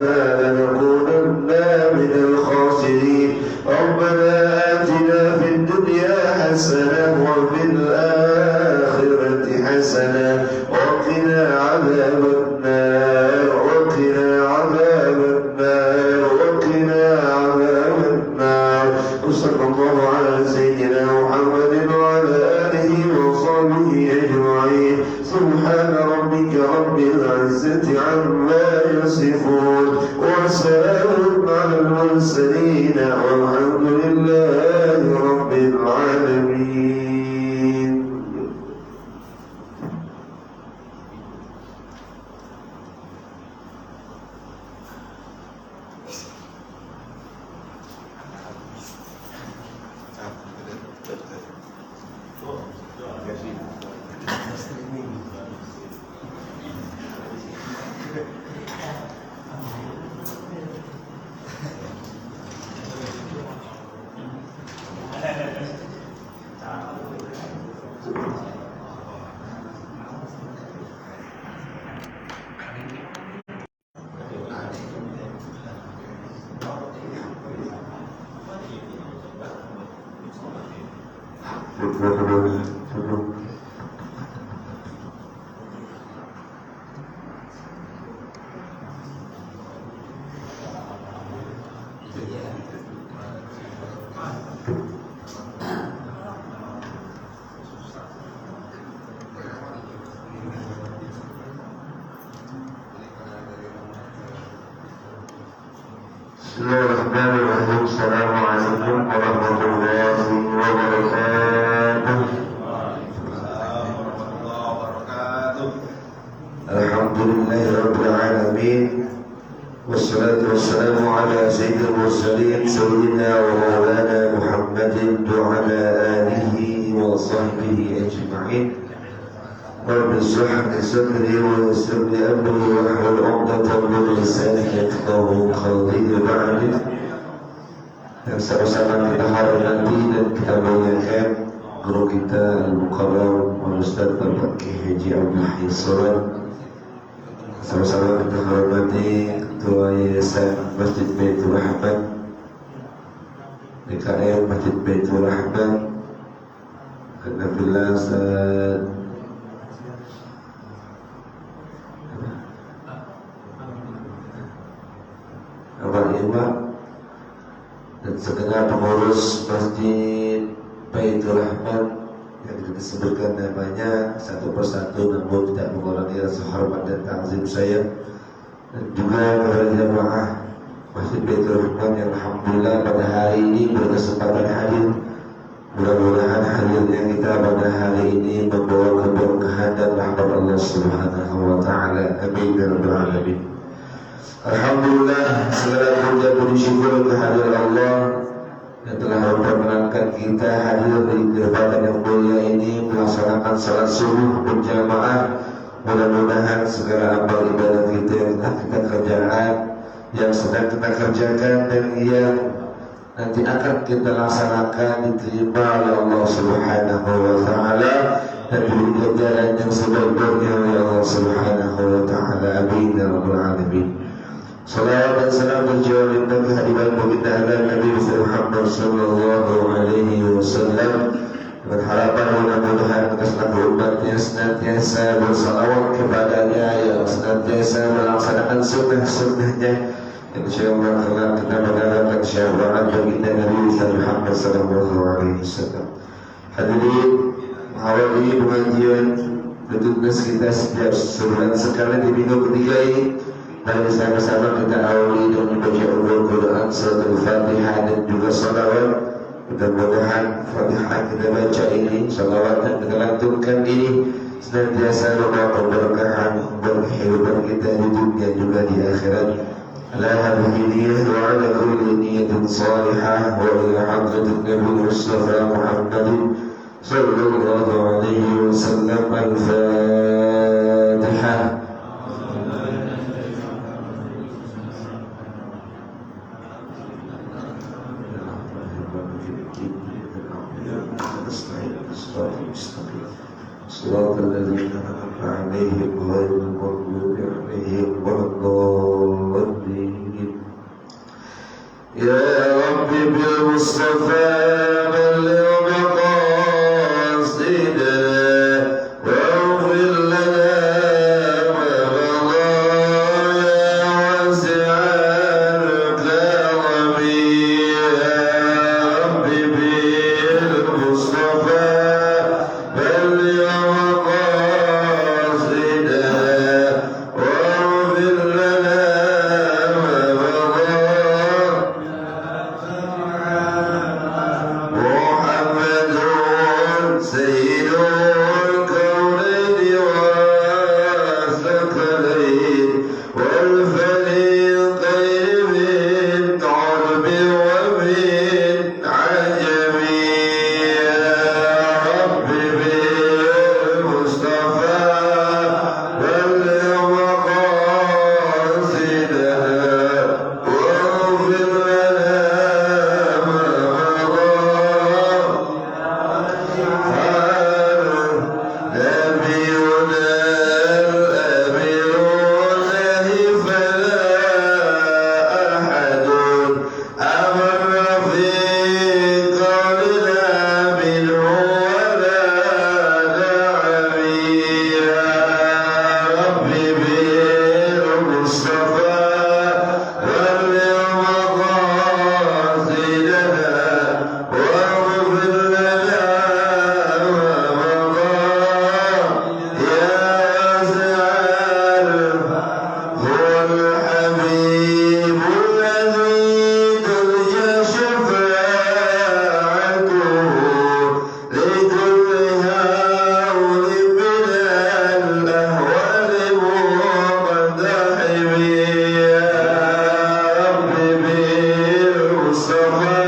لنكونن من الخاسرين ربنا آتنا في الدنيا حسنة وفي الآخرة حسنة وقنا عذاب النار وصلى الله على سيدنا محمد وعلى آله وصحبه أجمعين سبحان ربك رب العزة عما يصفون وسلام على المرسلين والحمد لله رب العالمين. Bismillahirrahmanirrahim. Assalamualaikum warahmatullahi wabarakatuh. Alhamdulillahirabbil alamin. Wassalatu wassalamu ala sayyidil mursalin sayyidina wa maulana Muhammadin wa ala alihi wa sahbihi ajma'in. Rabbi shrah li sadri wa yassir li amri wahlul 'uqdatam min lisani yafqahu qawli. Ba'd. Yang sama-sama kita hormati dan kita muliakan guru kita Al-Mukarram Al-Ustaz Bapak Ki Haji Abdul Hayy Soran. Sama-sama kita hormati Ketua Yayasan Masjid Baitur Rahman, DKM Masjid Baitur Rahman, Alhamdulillah Abang Imam dan segenap pengurus Masjid Baitur Rahman yang disebutkan namanya satu persatu namun tidak mengurangi rasa hormat dan ta'zim saya, dan juga para jamaah Masjid Baitur Rahman yang alhamdulillah pada hari ini berkesempatan hadir. Mudah-mudahan hadirnya kita pada hari ini membawa keberkahan dan rahmat Allah Subhanahu wa taala. Amin ya rabbal alamin. Alhamdulillah, segala puja puji syukur kehadirat Allah yang telah memperkenankan kita hadir di kesempatan yang mulia ini melaksanakan salat subuh berjamaah. Mudah-mudahan segala amal ibadah kita yang telah kita kerjakan, yang sedang kita kerjakan dan yang nanti akan kita laksanakan diterima oleh Allah Subhanahu wa taala dan diberi ganjaran yang sebaik-baiknya oleh Allah Subhanahu wa taala. Amin ya rabbal alamin. Salawat dan salam terjauh dan kehadiran baginda Nabi Muhammad sallallahu alaihi wasallam, dengan harapan mudah-mudahan keseluruhan umatnya senantiasa bersalawat kepadanya, yang senantiasa melaksanakan sunnah-sunnahnya, yang insyaallah kelak kita mendapatkan syafaat baginda Nabi Muhammad sallallahu alaihi wasallam. Hadirin mengawali pengajian tugas kita setiap sebulan sekali di minggu ketiga ini. Mari sama-sama kita awali dengan membaca Al-Quran, surat Al-Fatihah dan juga salawat. Mudah-mudahan Fatihah kita baca ini, salawat yang kita lantunkan ini senantiasa membawa keberkahan dan kehidupan kita di dunia juga di akhirat. Ala hadhihi niyyah wa ala kulli niyyatin salihah wa ila hadratin Nabi Mustafa Muhammadin sallallahu alaihi wasallam. Al-Fatihah. صراط الذين أنعمت عليهم غير المغضوب عليهم ولا الضالين. المصطفى بلغ مقاصدنا واغفر لنا ما مضى يا واسع الكرم يا رب بالمصطفى بلغ مقاصدنا واغفر لنا ما مضى محمد سيد الكونين والثقلين والفريقين من عرب ومن عجم يا رب بالمصطفى بلغ مقاصدنا واغفر لنا ما مضى نبينا الأمير الله فلا أحد أمر في قولنا منه ولا نعم يا رب بالمصطفى بلغ مقاصدنا واغفر لنا ما مضى يا سعد هو الحبيب الذي ترجى شفاعته لكل هول من الأهوال مقتحم يا رب بالمصطفى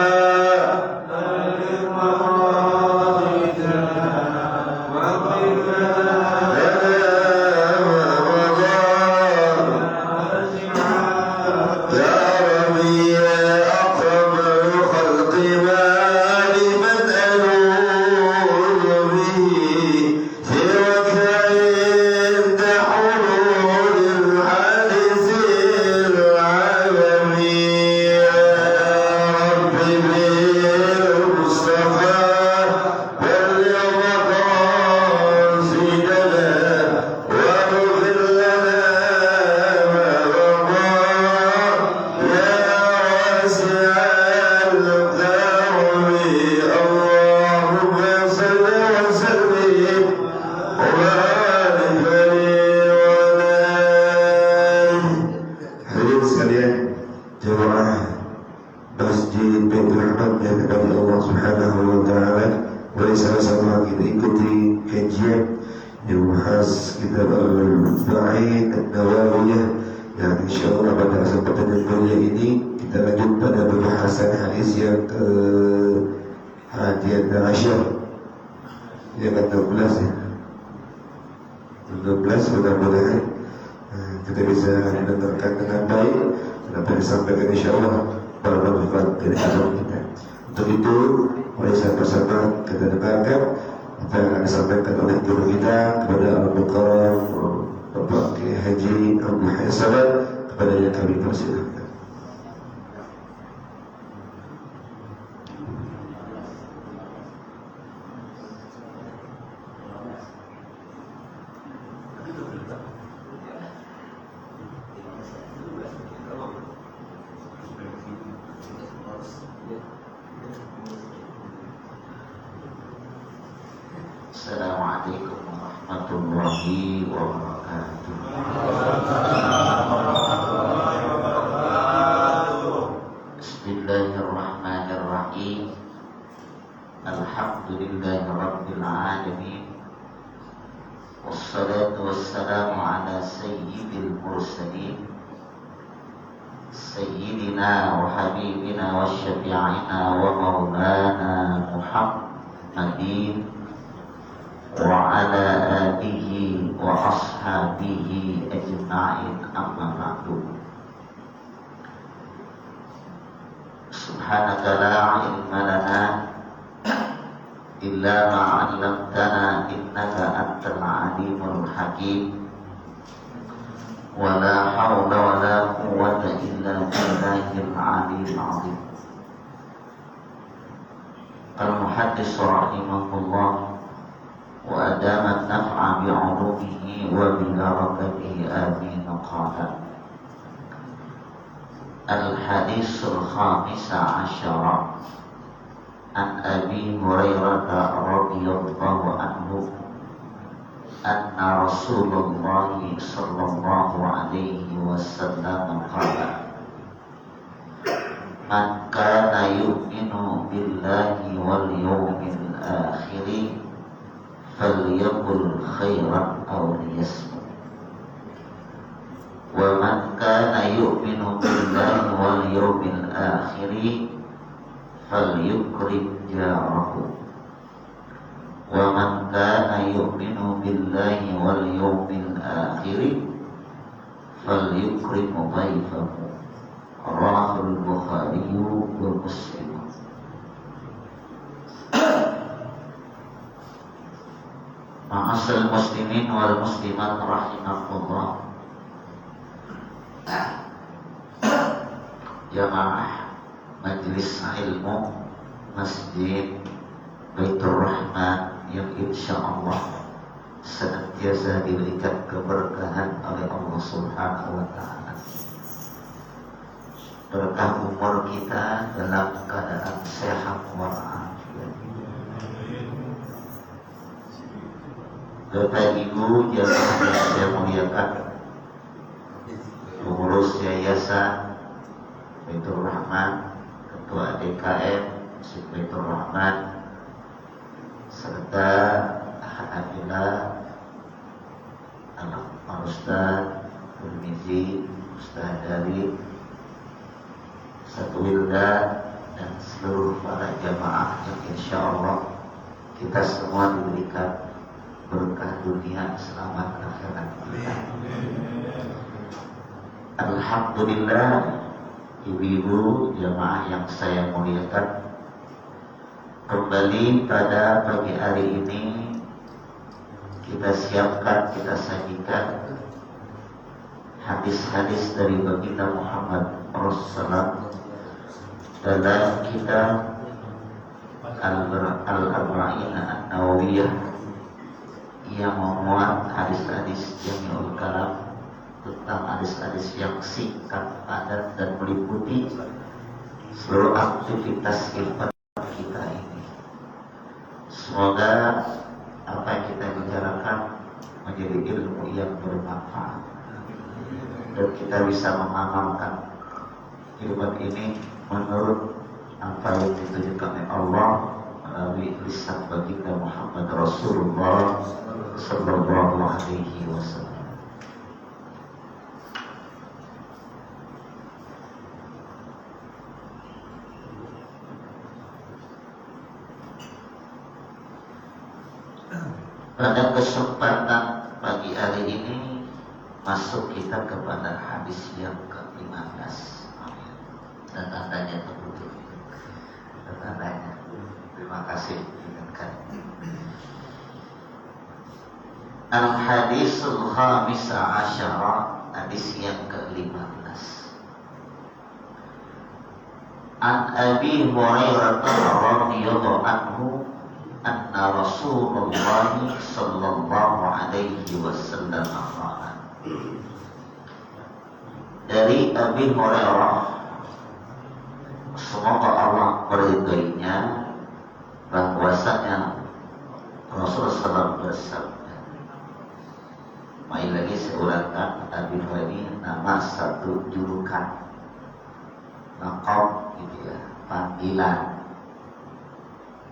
Hadirin sekalian, jemaah Masjid Baitul Rahmat yang dikasihi Allah Subhanahu wa taala, mari sama-sama kita ikuti kajian yang membahas kitab Al-Ba'in An-Nawawiyah yang insyaallah pada kesempatan yang mulia ini kita lanjut pada pembahasan hadis yang ke-11 yang ke-12 ya. 12 mudah-mudahan kita bisa mendengarkan dengan baik dan apa yang disampaikan insyaallah bermanfaat dari agama kita. Untuk itu, mari sama-sama kita dengarkan apa yang akan disampaikan oleh guru kita kepada Al-Mukarram Bapak Kiai Haji Abdul Hayy Samad, kepada yang kami persilahkan. Assalamualaikum warahmatullahi wabarakatuh. Bismillahirrahmanirrahim. Alhamdulillahi rabbil alamin. Wassalatu wassalamu ala sayyidil mursalin sayyidina wa habibina wa syafi'ina wa maulana Muhammadin wa ala alihi wa ashabihi ajma'in, amma ba'du. Subhanaka la ilma lana illa ma 'allamtana innaka antal alimul hakim. Wa la hawla wa la quwwata illa billahil 'aliyyil 'azim. المحدث رحمه الله وأدام النفع بعلومه وببركته آمين. قال: الحديث الخامس عشر عن أبي هريرة رضي الله عنه أن رسول الله صلى الله عليه وسلم قال: من كان يؤمن بالله واليوم الآخر فليقل خيرا أو ليصمت، ومن كان يؤمن بالله واليوم الآخر فليكرم جاره، ومن كان يؤمن بالله واليوم الآخر فليكرم ضيفه. رواه البخاري ومسلم. Ma'asal muslimin wal muslimat rahimakumullah. Jamaah Majelis Ilmu Masjid Baitur Rahman yang insyaallah senantiasa diberikan keberkahan oleh Allah Subhanahu wa taala. Berkah umur kita dalam keadaan sehat walafiat. Bapak Ibu jamaah yang saya muliakan, pengurus yayasan Baitur Rahman, ketua DKM Masjid Baitur Rahman, serta alhamdulillah anak Ustaz Tirmizi, Ustaz dari Satu Wildan, dan seluruh para jamaah yang insyaallah kita semua diberikan berkah dunia, selamat akhirat kita. Alhamdulillah, ibu-ibu jamaah yang saya muliakan, kembali pada pagi hari ini kita siapkan, kita sajikan hadis-hadis dari baginda Muhammad Rasulullah dalam kitab Al-Arba'in An-Nawawiyah yang memuat hadis-hadis Jami'ul Kalam tentang hadis-hadis yang singkat, padat, dan meliputi seluruh aktivitas kehidupan kita ini. Semoga apa yang kita bicarakan menjadi ilmu yang bermanfaat dan kita bisa mengamalkan ilmu ini menurut apa yang ditujukan oleh Allah melalui lisan baginda Muhammad Rasulullah sallallahu alaihi wasallam. Pada kesempatan pagi hari ini masuk kita kepada hadis yang ke-15. Dan tandanya tertutup. Tandanya. Terima kasih. Al-hadisul khamisa asyara, hadis yang ke-15. An Abi Hurairah radhiyallahu anhu anna Rasulullah sallallahu alaihi wasallam qala. Dari Abi Hurairah, semoga Allah meridainya, bahwasanya Rasulullah SAW bersabda. Mari lagi saya ulangan, Abi Hurairah nama satu julukan, laqab gitu ya, panggilan.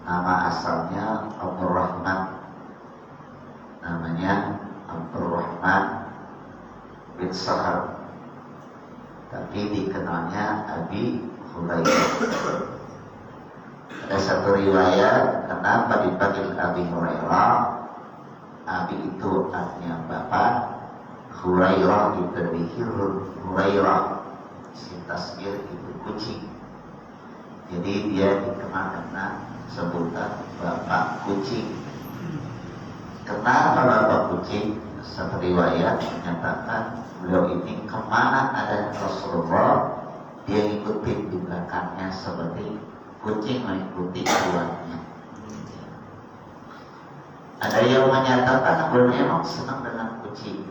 Nama asalnya Abdurrahman, namanya Abdurrahman bin Sahar, tapi dikenalnya Abi Hurairah. Ada satu riwayat kenapa dipanggil Abi Hurairah. Abi itu artinya bapak, Hurairah diberi Hurairah, si tasbir itu kucing. Jadi dia dikenal karena sebutan bapak kucing. Kenapa bapak kucing? Satu riwayat menyatakan beliau ini kemana ada Rasulullah, dia ngikutin di belakangnya seperti kucing mengikuti tuannya. Ada yang menyatakan bahwa memang senang dengan kucing.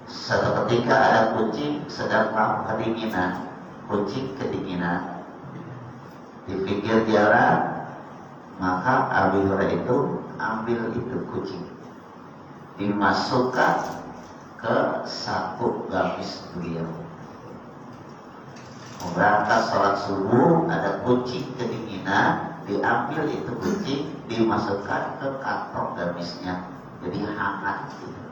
Suatu ketika ada kucing sedang kedinginan, kucing kedinginan di pinggir jalan, maka Abu Hurairah itu ambil itu kucing, dimasukkan ke saku gamis beliau. Berangkat sholat subuh, ada kucing kedinginan, diambil itu kucing, dimasukkan ke kantong gamisnya, jadi hangat gitu.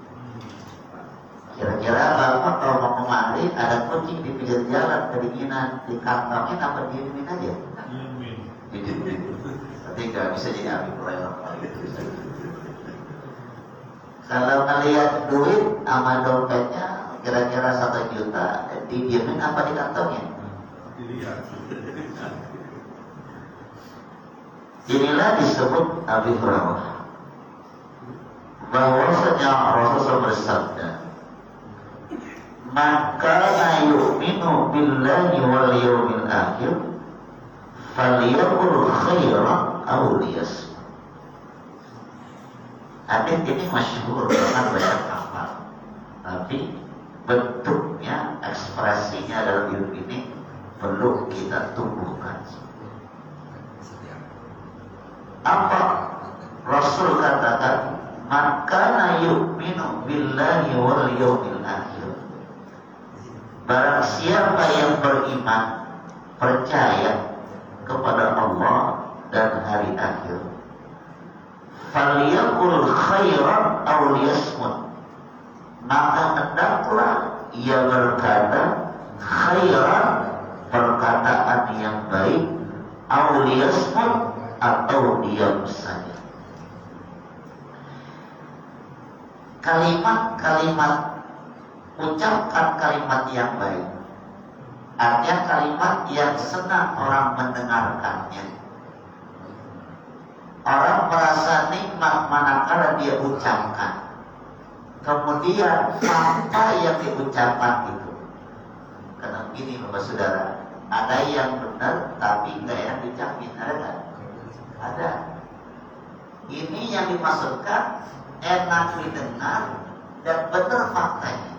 Kira-kira Bapak kalau mau kemari ada kucing di pinggir jalan kedinginan, di kantongnya apa diemin aja? Diemin. Tapi nggak bisa jadi Abi Hurairah. Kalau ngelihat duit sama dompetnya kira-kira 1 juta, didiemin apa di kantongnya? Inilah disebut Abi Hurairah, bahwasanya Rasulullah bersabda, maka yu'minu billahi wal yawmil akhir falyaqul khairan aw liyasmut. Hadis ini masyhur dengan banyak hafal, tapi bentuknya, ekspresinya dalam hidup ini perlu kita tumbuhkan. Apa Rasul katakan, maka yu'minu billahi wal yawmil akhir, barang siapa yang beriman, percaya kepada Allah dan hari akhir, falyaqul khairan aw liyasmut, maka hendaklah ia berkata khairan, perkataan yang baik, aw liyasmut, atau diam saja. Kalimat-kalimat, ucapkan kalimat yang baik, artinya kalimat yang senang orang mendengarkannya. Orang merasa nikmat manakala dia ucapkan. Kemudian apa yang diucapkan itu, karena begini Bapak Saudara, ada yang benar tapi nggak yang diucapin, ada nggak? Ada. Ini yang dimaksudkan enak didengar dan benar faktanya.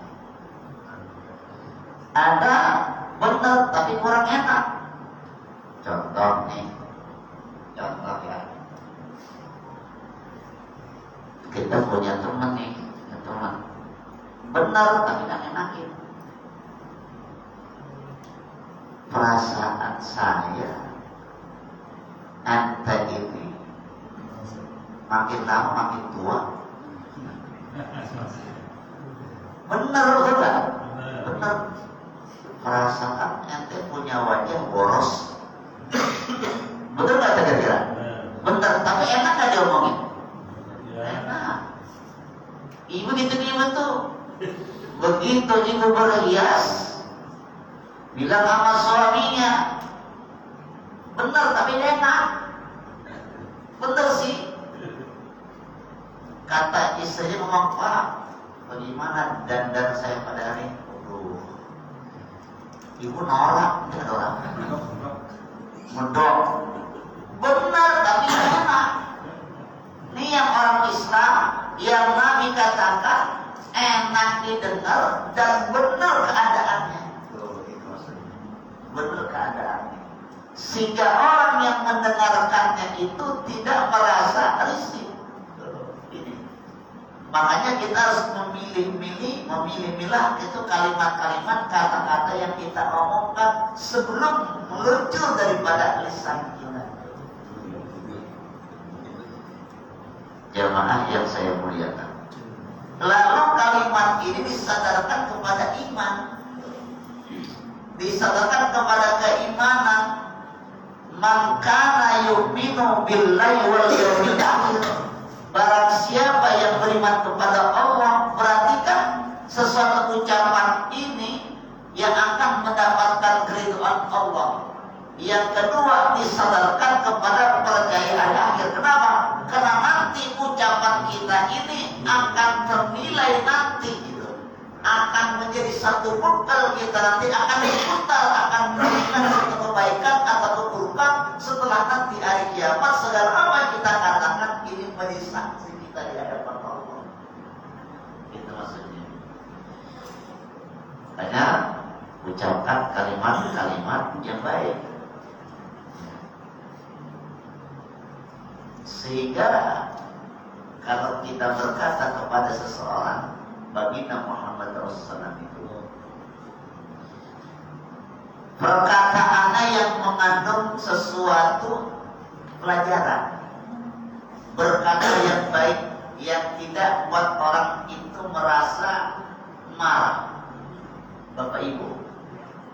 Ada benar tapi kurang enak. Contoh nih, contoh ya. Kita punya teman nih, teman benar tapi nggak enakin. Perasaan saya, ente ini makin lama makin tua. Benar betul nggak? Benar. Perasaan ente punya wajah boros. Betul nggak kira-kira? Benar. Tapi enak nggak diomongin? Enak. Ibu gitu ibu tuh. Begitu ibu berhias, bilang sama suaminya, benar tapi enak. Benar sih. Kata istrinya ngomong, Pak, bagaimana dandan saya pada hari ini? Ibu norak, dia norak. Mendok. Benar tapi enak. Ini yang orang Islam yang Nabi katakan enak didengar dan benar keadaannya. Benar keadaannya. Sehingga orang yang mendengarkannya itu tidak merasa risih. Makanya kita harus memilih-milah itu kalimat-kalimat, kata-kata yang kita omongkan sebelum meluncur daripada lisan kita. Jamaah yang saya muliakan. Lalu kalimat ini disadarkan kepada iman, disadarkan kepada keimanan. Man kana yu'minu billahi wal yawmil akhir, barang siapa yang beriman kepada Allah, perhatikan sesuatu ucapan ini yang akan mendapatkan keridhaan Allah. Yang kedua, disadarkan kepada percaya hari akhir. Kenapa? Karena nanti ucapan kita ini akan ternilai nanti gitu. Akan menjadi satu bekal kita nanti, akan diputar, akan memberikan satu kebaikan atau keburukan mengucapkan kalimat-kalimat yang baik. Sehingga kalau kita berkata kepada seseorang, baginda Muhammad Rasulullah itu perkataannya yang mengandung sesuatu pelajaran, berkata yang baik yang tidak buat orang itu merasa marah. Bapak Ibu,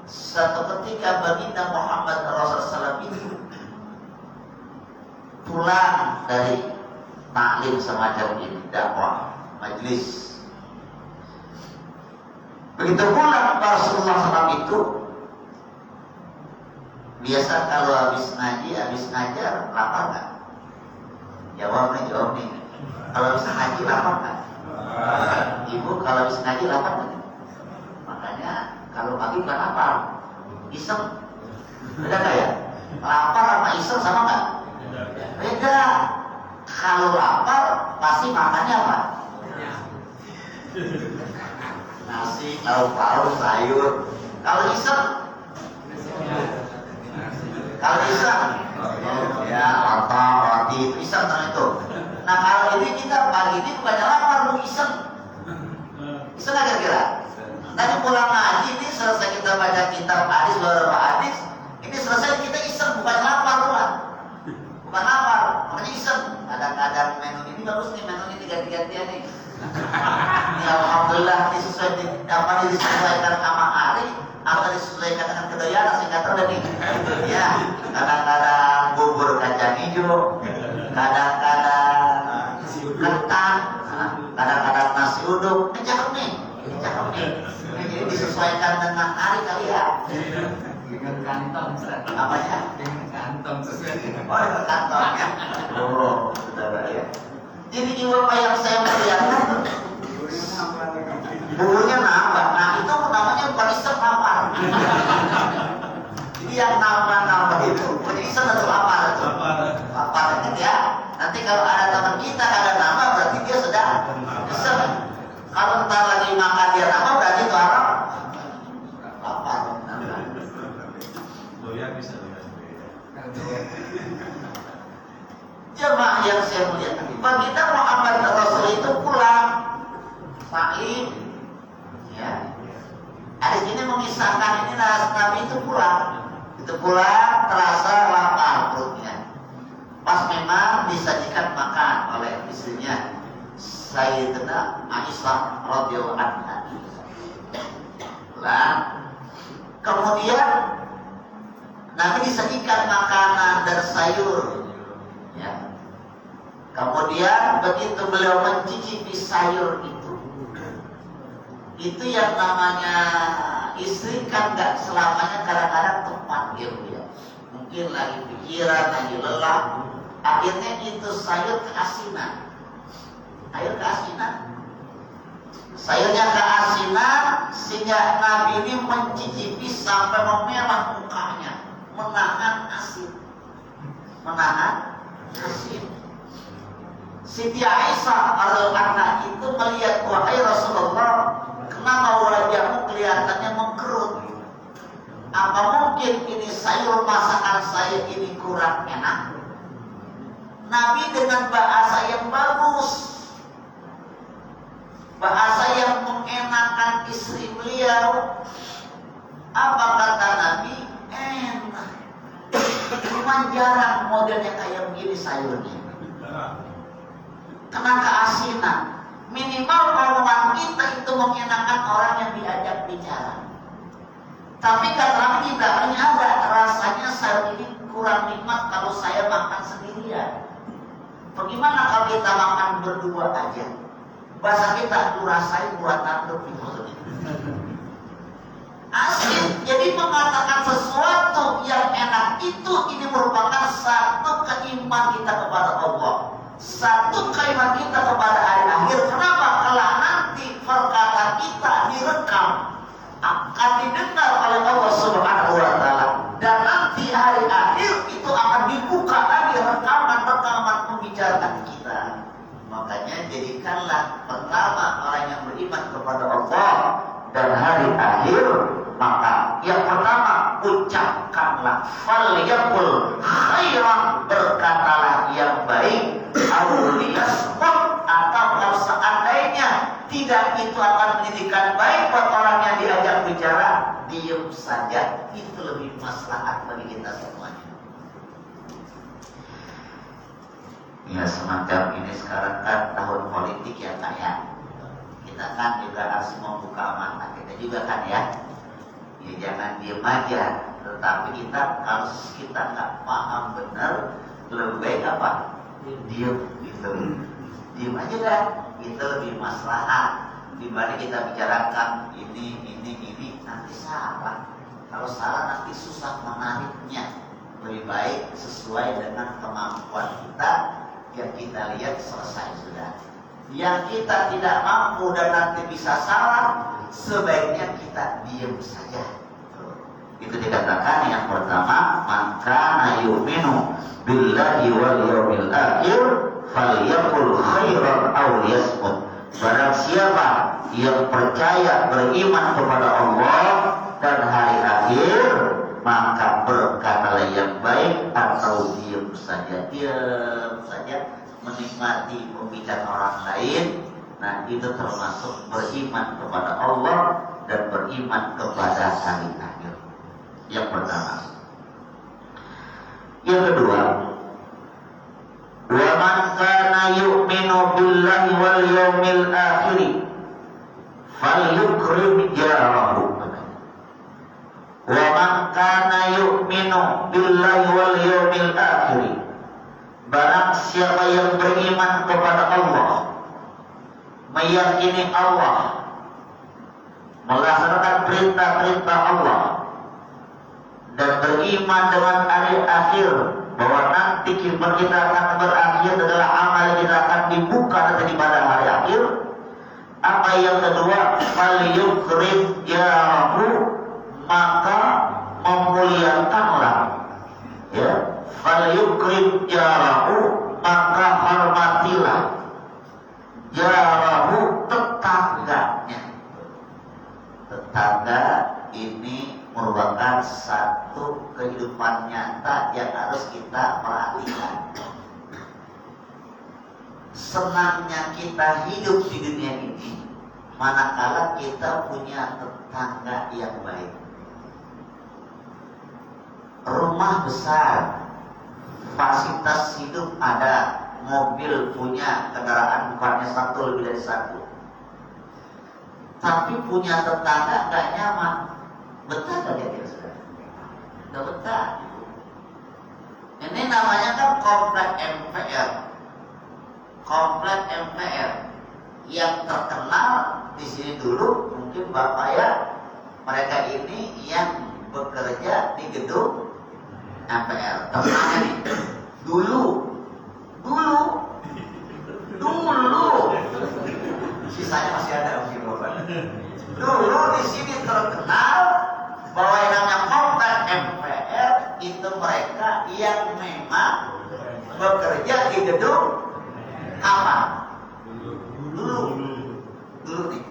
satu ketika baginda Muhammad Rasulullah itu pulang dari taklim semacam ini, dakwah, majlis. Begitu pulang Rasulullah SAW itu biasa kalau habis ngaji, habis ngajar, lapar nggak? Jawab nih. Kalau habis ngaji lapar nggak? Ibu kalau habis ngaji lapar nggak? Makanya kalau pagi bukan lapar, iseng. Beda nggak ya? Lapar sama iseng sama nggak? Beda. Kalau lapar pasti makannya apa? Nasi, lauk pauk, sayur. Kalau iseng ya otak, roti, itu iseng kan itu. Nah kalau ini kita pagi ini bukannya lapar, lu iseng. Iseng nggak kira-kira? Tadi pulang ngaji ini selesai kita baca kitab hadis, beberapa hadis. Ini selesai kita iseng, bukan lapar tuan. Bukan lapar, makanya iseng. Kadang-kadang menu ini bagus nih, menu ini ganti-gantian nih. Ya alhamdulillah disesuaikan sama hari atau disesuaikan dengan kedoyan, sehingga terlalu nih. Ya, kadang-kadang bubur kacang hijau, kadang-kadang kentang, kadang-kadang nasi uduk. Ini cakep nih. Ini disesuaikan dengan hari kali ya. Dengan kantong, apa ya? dengan kantong sesuai dengan Kantong ya. Oh, saudara ya. Jadi Bapak yang saya melihat bulunya nambah. Nah itu namanya bukan iseng lapar. Jadi yang nambah itu bukan iseng atau lapar. Lapar itu ya. Nanti kalau ada teman kita ada nambah berarti dia sedang iseng. Kalau ntar lagi makan dia nambah berarti itu orang lapar. Jemaah yang saya muliakan, baginda Muhammad Rasul itu pulang taklim, ya. Hadis ini mengisahkan ini Nabi itu pulang terasa lapar perutnya. Pas memang disajikan makan oleh istrinya Sayyidatina Aisyah radhiyallahu anha. Lah, kemudian Nabi disajikan makanan dan sayur. Ya. Kemudian begitu beliau mencicipi sayur itu yang namanya istri kan nggak selamanya, kadang-kadang terpanggil ya. Mungkin lagi pikiran, lagi lelah, akhirnya itu sayur keasinan. Sayurnya keasinan sehingga Nabi ini mencicipi sampai memerah mukanya, menahan asin. Siti Aisyah radhiyallahu itu melihat, wahai Rasulullah, kenapa wajahmu kelihatannya mengkerut? Apa mungkin ini sayur masakan saya ini kurang enak? Nabi dengan bahasa yang bagus, bahasa yang mengenakan istri beliau. Apa kata Nabi? Enak. Cuma jarang modelnya kayak begini sayurnya. Kena keasinan. Minimal omongan kita itu mengenakan orang yang diajak bicara. Tapi kata Nabi tidak ada rasanya sayur ini kurang nikmat kalau saya makan sendirian. Bagaimana kalau kita makan berdua aja? Bahasa kita rasain buat naduk itu. Asin, jadi mengatakan sesuatu yang enak itu ini merupakan satu keimanan kita kepada Allah, satu keimanan kita kepada hari akhir. Kenapa? Kalau nanti perkataan kita direkam, akan didengar oleh Allah Subhanahu wa Ta'ala, dan nanti hari akhir itu akan dibuka lagi rekaman pembicaraan kita. Makanya jadikanlah pertama orang yang beriman kepada Allah dan hari akhir, maka Yang pertama, ucapkanlah falyaqul khairan, berkatalah yang baik, aw liyasmut, atau kalau seandainya tidak itu akan menjadikan baik buat orang yang diajak bicara, diam saja. Itu lebih maslahat bagi kita semuanya. Ya semacam ini sekarang kan tahun politik ya Kak ya. Kita kan juga harus membuka mata kita juga kan ya. Ya jangan diam aja. Tetapi kita kalau kita nggak paham benar, lebih baik apa? Diam gitu. Diam aja kan. Itu lebih maslahat dibanding kita bicarakan ini nanti salah. Kalau salah nanti susah menariknya. Lebih baik sesuai dengan kemampuan kita. Yang kita lihat selesai sudah. Yang kita tidak mampu dan nanti bisa salah, sebaiknya kita diam saja. Itu dikatakan yang pertama, man kana yu'minu billahi wal yawmil akhir falyaqul khairan aw liyasmut. Barang siapa yang percaya beriman kepada Allah dan hari akhir, maka berkatalah yang baik atau diam saja. Diam saja, menikmati pembicaraan orang lain. Nah, itu termasuk beriman kepada Allah dan beriman kepada hari akhir. Yang pertama. Yang kedua, wa man kana yu'minu billahi wal yawmil akhir falyukrim jarahu. Wa man kana yu'minu billahi wal yawmil akhir, barang siapa yang beriman kepada Allah, meyakini Allah, melaksanakan perintah-perintah Allah, dan beriman dengan hari akhir, bahwa nanti kehidupan kita akan berakhir adalah amal kita akan dibuka nanti pada hari akhir. Apa yang kedua, falyukrim jarahu, maka memuliakanlah, ya, falyukrim jarahu, maka hormatilah jarahu, tetangganya. Tetangga ini merupakan satu kehidupan nyata yang harus kita perhatikan. Senangnya kita hidup di dunia ini manakala kita punya tetangga yang baik. Rumah besar, fasilitas hidup ada, mobil punya, kendaraan bukannya satu lebih dari satu. Tapi punya tetangga gak nyaman. Betah gak kira-kira sudah? Gak betah. Ini namanya kan komplek MPR. Komplek MPR yang terkenal di sini dulu mungkin Bapak ya, mereka ini yang bekerja di gedung MPR. Tempatnya nih, dulu, sisanya masih ada mungkin Bapak. Dulu di sini terkenal bahwa yang namanya komplek MPR itu mereka yang memang bekerja di gedung apa? Dulu nih.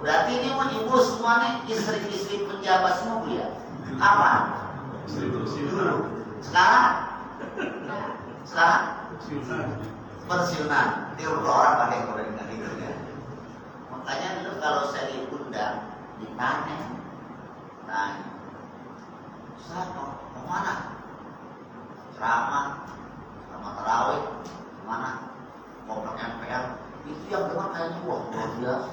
Berarti ini ibu semua nih istri-istri pejabat semua Bu ya? Apa? Dulu. Sekarang pensiunan. Ini orang pakai kalau dengan itu ya. Makanya dulu kalau saya diundang ditanya, Ustaz mau mana? Ceramah tarawih mana? Komplek MPR. Itu yang dengar kayaknya wah luar biasa.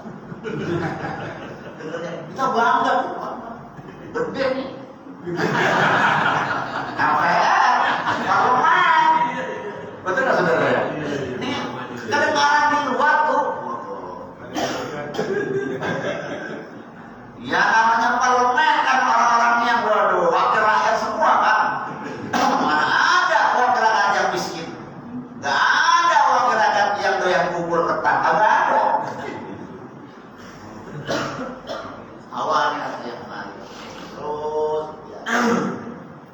Dengarnya kita bangga tuh, gede nih. MPR, parlemen. Betul nggak saudara ya? Ini kedengaran di luar tuh. Ya namanya parlemen kan orang-orang yang waduh wakil rakyat semua kan. Mana ada wakil rakyat yang miskin? Gak ada wakil rakyat yang doyan kubur ketan, gak ada. Awalnya saya kemarin terus ya.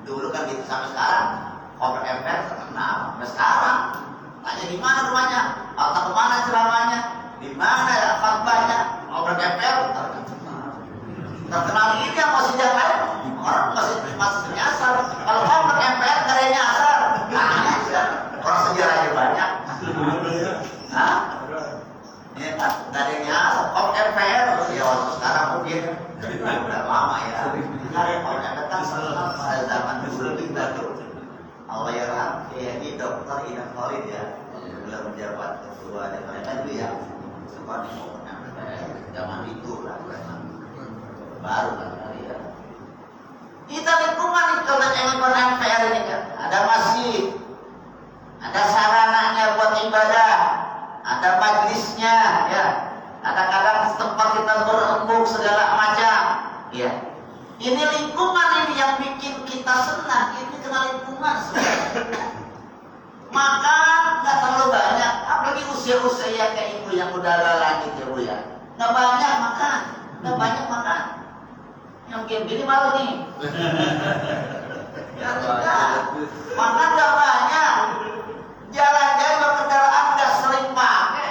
Dulu kan gitu sampai sekarang komplek MPR terkenal. Sampai sekarang tanya di mana rumahnya, atau kemana ceramahnya, di mana ya khotbahnya, komplek MPR terkenal ini yang masih yang lain kan sama pada zaman dulu kita tuh. Allah yarham kayak ini dokter Ina Khalid ya, belum menjabat ketua dan mereka itu ya sempat mau menang zaman itu lah baru kan kali ya. Kita lingkungan itu lingkungan MPR ini kan ada masjid, ada sarananya buat ibadah, ada majlisnya ya. Kadang-kadang tempat kita berembuk segala macam ya. Ini lingkungan ini yang bikin kita senang. Ini kena lingkungan sebenarnya. Makan nggak terlalu banyak, apalagi usia-usia yang kayak ibu yang udah lanjut ya bu ya. Nggak banyak makan, nggak banyak makan. Yang kayak gini malu nih. Ya tidak, makan nggak banyak. Jalan-jalan berkendaraan nggak sering pakai.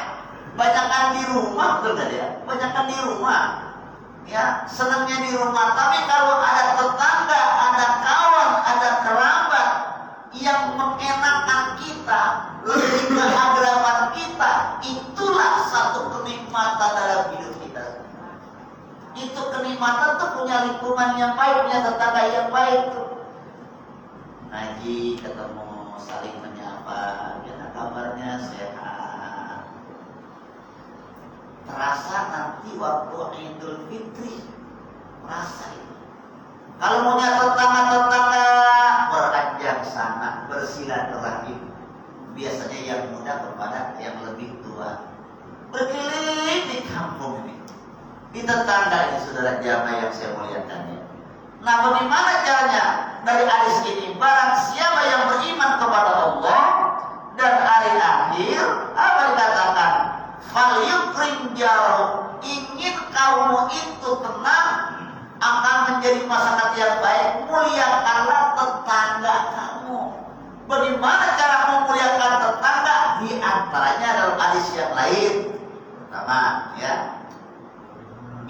Banyakan di rumah, betul nggak ya? Banyakan di rumah. Ya, senangnya di rumah. Tapi kalau ada tetangga, ada kawan, ada kerabat yang mengenakan kita, lebih keagraman kita, itulah satu kenikmatan dalam hidup kita. Itu kenikmatan tuh punya lingkungan yang baik, punya tetangga yang baik tuh. Ngaji, ketemu, saling menyapa, gimana kabarnya, sehat. Terasa nanti waktu Idul Fitri, merasa itu. Kalau punya tetangga-tetangga beranjak sana, bersilaturahim. Biasanya yang muda kepada yang lebih tua. Berkeliling di kampung ini, di tetangga ini, saudara jamaah yang saya muliakan ya. Nah, bagaimana caranya? Dari hadis ini, barang siapa yang beriman kepada Allah dan hari akhir, apa dikatakan? Falyukrim jaro, ingin kamu itu tenang, akan menjadi masyarakat yang baik, muliakanlah tetangga kamu. Bagaimana cara memuliakan tetangga? Di antaranya dalam hadis yang lain. Pertama, ya,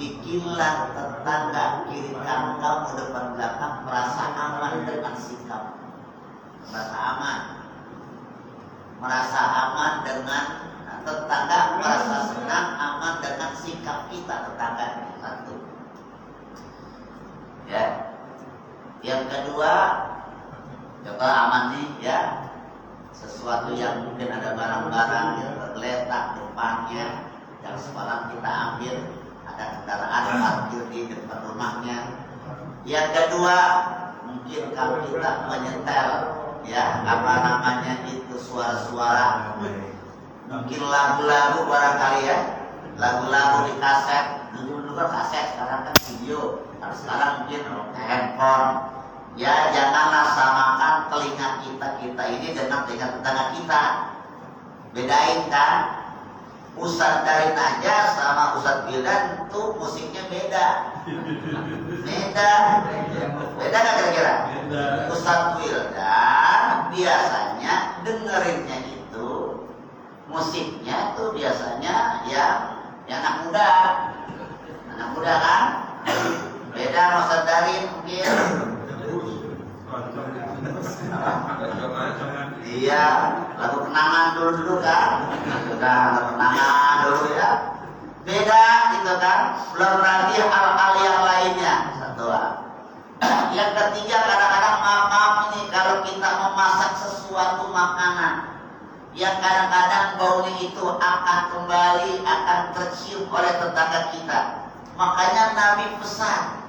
bikinlah tetangga kiri kanan kamu, depan belakang merasa aman dengan sikap, merasa aman, dengan tetangga, merasa senang, aman dengan sikap kita tetangga. Satu. Ya. Yang kedua, coba aman nih ya. Sesuatu yang mungkin ada barang-barang yang tergeletak depannya, yang semalam kita ambil, ada kendaraan parkir di depan rumahnya. Yang kedua, mungkin kalau kita menyetel ya, apa namanya itu, suara-suara, mungkin lagu-lagu barangkali ya, lagu-lagu di kaset. Dulu kan kaset, sekarang kan video. Nah, sekarang mungkin handphone. Ya, janganlah samakan telinga kita ini dengan telinga tetangga kita. Bedain kan. Ustadz Darin aja sama Ustadz Wildan tuh musiknya beda. Beda nggak kira-kira? Ustadz Wildan biasanya dengerinnya itu musiknya tuh biasanya yang anak muda kan. Beda Ustadz Darin mungkin. Iya, lagu kenangan dulu kan. Sudah lagu kenangan dulu ya. Beda gitu kan. Belum lagi hal-hal yang lainnya. Satu. Yang ketiga, kadang-kadang maaf ini kalau kita memasak sesuatu makanan yang kadang-kadang baunya itu akan kembali, akan tercium oleh tetangga kita. Makanya Nabi pesan,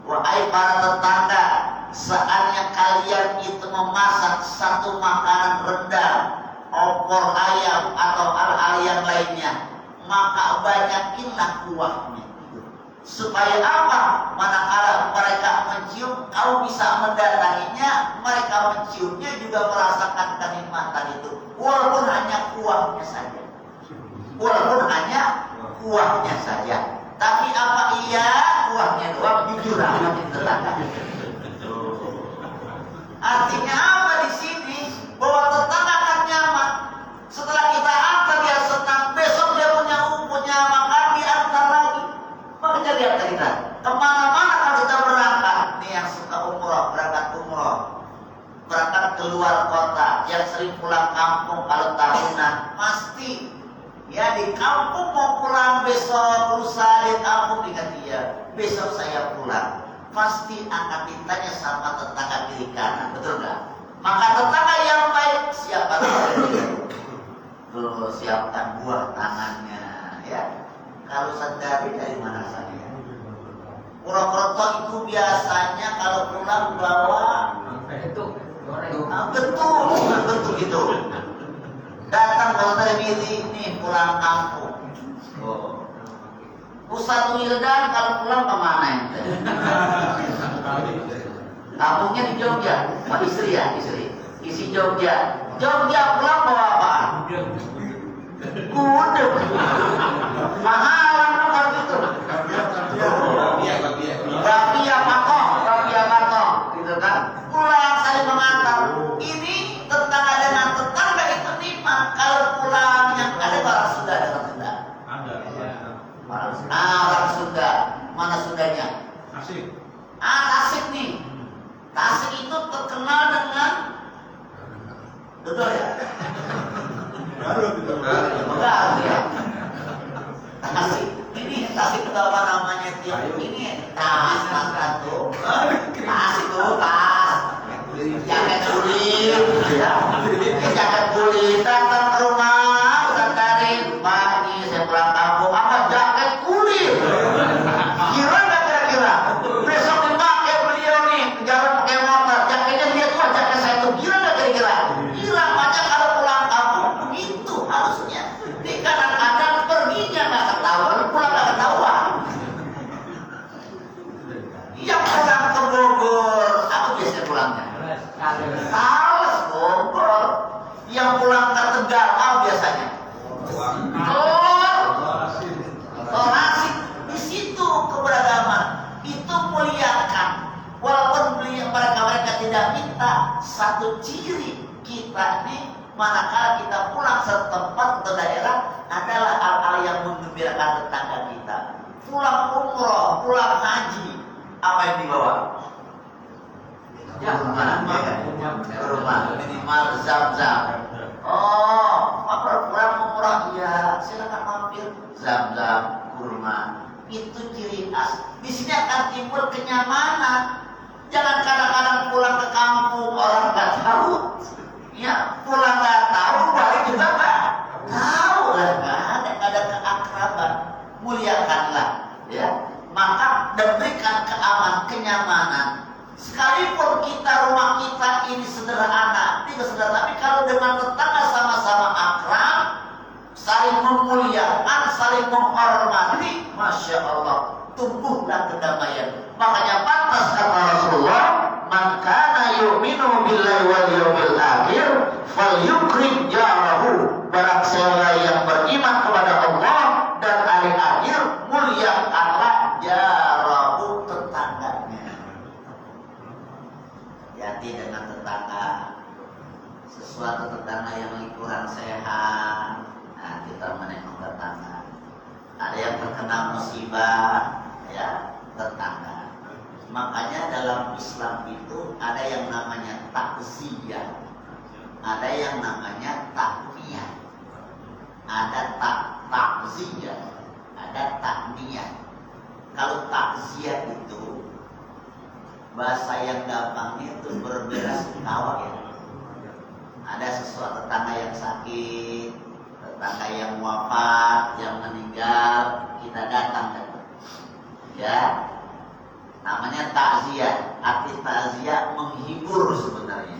wahai para tetangga, seandainya kalian itu memasak satu makanan rendang, opor ayam atau hal-hal yang lainnya, maka banyakinlah kuahnya. Supaya apa? Manakala mereka mencium, kau bisa mendatanginya, mereka menciumnya juga merasakan kenikmatan itu, walaupun hanya kuahnya saja. Tapi apa iya kuahnya doang, jujur amat itu tetangga. Artinya apa di sini? Bahwa tetangga akan nyaman. Setelah kita antar dia senang, besok dia punya makan diantar lagi. Makanya lihat kita kemana-mana kalau kita berangkat, nih yang suka umroh, berangkat keluar kota, yang sering pulang kampung kalau tahunan, pasti ya di kampung mau pulang besok, lusa di kampung dengan dia, besok saya pulang. pasti akan ditanya sama tetangga kiri kanan, betul nggak? Maka tetangga yang baik siapa dia? Tuh, siapkan buah tangannya, ya. Kalau sendiri dari mana saja? Purwokerto itu biasanya kalau pulang bawa betul gitu. Datang dari diri nih pulang kampung. Oh. Ustaz Wildan kalau pulang kemana ente? Kampungnya di Jogja, sama istri ya, isi Jogja. Jogja pulang bawa apaan? Gudeg. Mahalan kan gitu. Rapia matong, gitu kan? Pulang saling mengantar. Ini tetangga dengan tetangga itu nikmat. Kalau pulang yang ada orang Sunda, ada orang Sunda. Orang Sunda. Mana Sundanya? Tasik. Tasik nih. Tasik itu terkenal dengan betul ya? Enggak ya. Tasik. Ini Tasik itu apa namanya? Ini tas tuh. Tas itu tas. Jaket kulit, ya. Jaket kulit datang ke rumah, Ustaz Pak, ini saya pulang kampung. Apa jaket kulit? Kira nggak kira-kira? Besok dipakai beliau nih, jalan pakai motor. Jaketnya dia tuh jaket saya tuh. Kira nggak kira-kira? Kira banyak kalau pulang kampung itu harusnya. Di kadang-kadang perginya nggak ketahuan, pulang nggak ketahuan. Yang pulang ke Bogor, apa biasanya pulangnya? Talas Bogor. Yang pulang ke Tegal, apa biasanya? Torasin. Di situ keberagaman. Itu muliakan. Walaupun mereka tidak minta, satu ciri kita nih manakala kita pulang setempat atau daerah adalah hal-hal yang menggembirakan tetangga kita. Pulang umroh, pulang haji, apa yang dibawa? Ya, rumah minimal zam-zam. Oh, pulang umroh, iya, silakan mampir zam-zam, kurma. Itu ciri khas. Di sini akan timbul kenyamanan. Jangan kadang-kadang pulang ke kampung orang nggak tahu. Ya, pulang nggak tahu, balik juga nggak tahu lah, nggak ada keakraban. Muliakanlah, ya. Maka diberikan kenyamanan. Sekalipun rumah kita ini sederhana, tidak sederhana, tapi kalau dengan tetangga sama-sama akrab, saling memuliakan, saling menghormati, masya Allah, tumbuhlah kedamaian. Makanya pantas kata Rasulullah, man kana yu'minu billahi wal yawmil akhir falyukrim jarahu. Barang siapa yang beriman kepada Allah dan hari akhir, muliakanlah jarahu, tetangganya. Hati dengan tetangga. Sesuatu tetangga yang lagi kurang sehat, nah kita menengok tetangga. Ada yang terkena musibah, ya, tetangga. Makanya dalam Islam itu ada yang namanya takziah, ada yang namanya takniyah, ada takziah, ada takniyah. Kalau takziah itu bahasa yang gampangnya itu berbela-sungkawa ya. Ada sesuatu tetangga yang sakit, tetangga yang wafat, yang meninggal, kita datang kan. Ya, namanya takziah. Arti takziah menghibur sebenarnya,